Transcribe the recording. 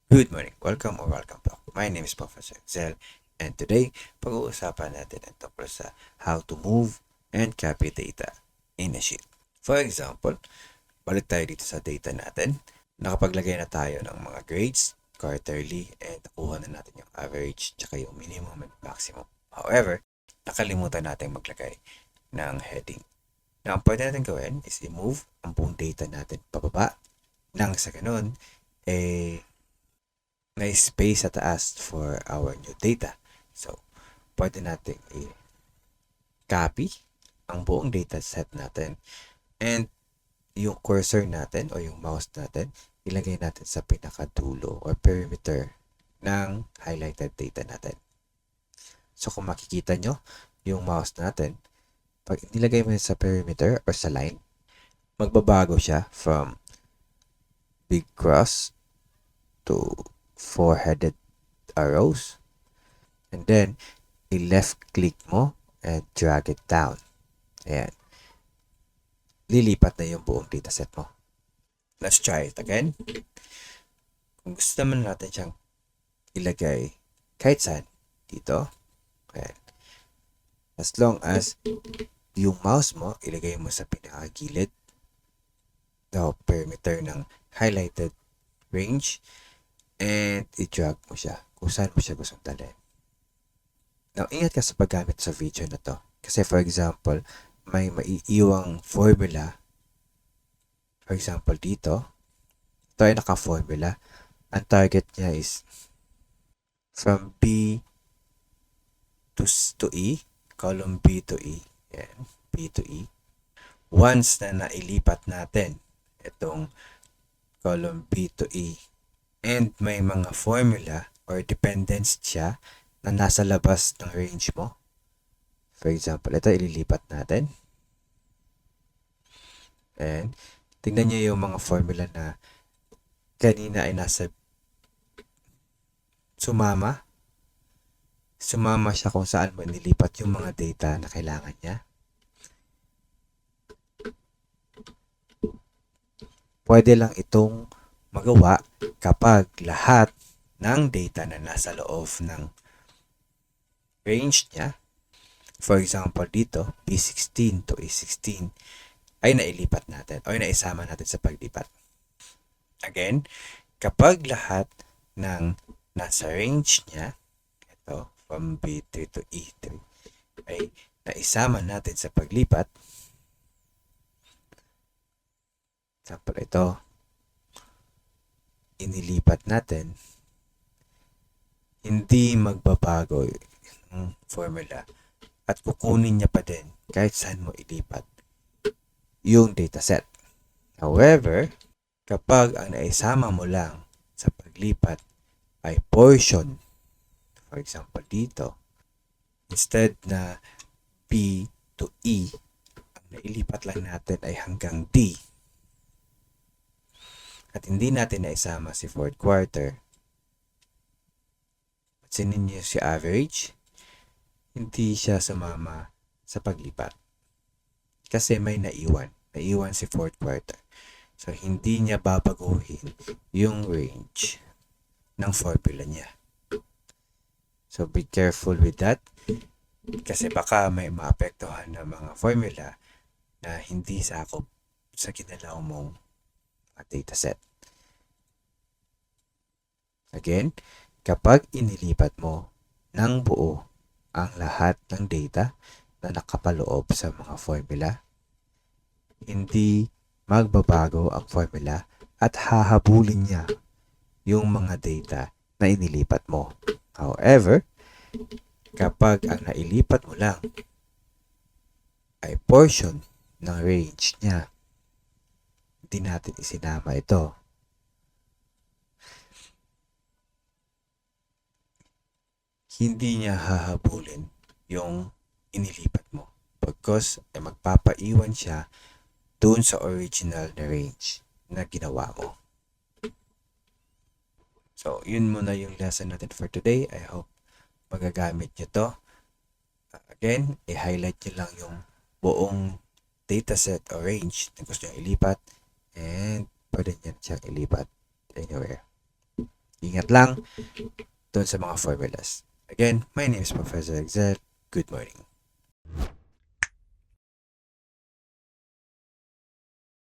Good morning, welcome back. My name is Professor Excel, and today, pag-uusapan natin ang tungkol sa how to move and copy data in a sheet. For example, balik tayo dito sa data natin. Nakapaglagay na tayo ng mga grades, quarterly, and nakuha na natin yung average, tsaka yung minimum and maximum. However, nakalimutan natin maglagay ng heading. Now, ang pwede natin gawin is i-move ang buong data natin pababa nang sa ganun, may space sa taas for our new data. So, pwede natin i-copy ang buong data set natin and yung cursor natin o yung mouse natin, ilagay natin sa pinakadulo or perimeter ng highlighted data natin. So, kung makikita nyo, yung mouse natin, pag nilagay mo sa perimeter or sa line, magbabago siya from big cross to four-headed arrows, and then i-left click mo and drag it down. Ayan. Lilipat na yung buong dataset mo. Let's try it again. Kung gusto naman natin siyang ilagay kahit saan, dito. Ayan. As long as yung mouse mo, ilagay mo sa pinakagilid o perimeter ng highlighted range and i-drag mo siya kung saan mo siya gustong dalhin. Now, ingat ka sa paggamit sa video na to. Kasi for example, may maiiwang formula. For example, dito, ito ay naka-formula. Ang target niya is from B to E, column B to E. Yan, B to E. Once na nailipat natin itong column B to E, and may mga formula or dependence siya na nasa labas ng range mo. For example, ito ililipat natin. And tingnan nyo yung mga formula na kanina ay nasa sumama. Sumama siya kung saan mo nilipat yung mga data na kailangan niya. Pwede lang itong magawa kapag lahat ng data na nasa loob ng range niya, for example dito, B16 to A16, ay nailipat natin o naisama natin sa paglipat. Again, kapag lahat ng nasa range niya, ito, from B3 to E3, ay naisama natin sa paglipat, example ito, inilipat natin, hindi magbabago yung formula at kukunin niya pa din kahit saan mo ilipat yung dataset. However, kapag ang naisama mo lang sa paglipat ay portion, for example dito, instead na B to E, ang nailipat lang natin ay hanggang D, at hindi natin naisama si fourth quarter, pansinin niyo si average, hindi siya sumama sa paglipat. Kasi may naiwan si fourth quarter. So, hindi niya babaguhin yung range ng formula niya. So, be careful with that. Kasi baka may maapektuhan na mga formula na hindi sakop sa ginalaw mong dataset. Again, kapag inilipat mo ng buo ang lahat ng data na nakapaloob sa mga formula, hindi magbabago ang formula at hahabulin niya yung mga data na inilipat mo. However, kapag ang nailipat mo lang ay portion ng range niya, hindi natin isinama ito, hindi niya hahabulin yung inilipat mo. Pagkos ay magpapaiwan siya doon sa original na range na ginawa mo. So, yun muna yung lesson natin for today. I hope magagamit nyo to. Again, i-highlight nyo lang yung buong dataset o range na gusto nyo ilipat, and pwede nyo siyang ilipat anywhere. Ingat lang doon sa mga formulas. Again, my name is Professor Excel. Good morning.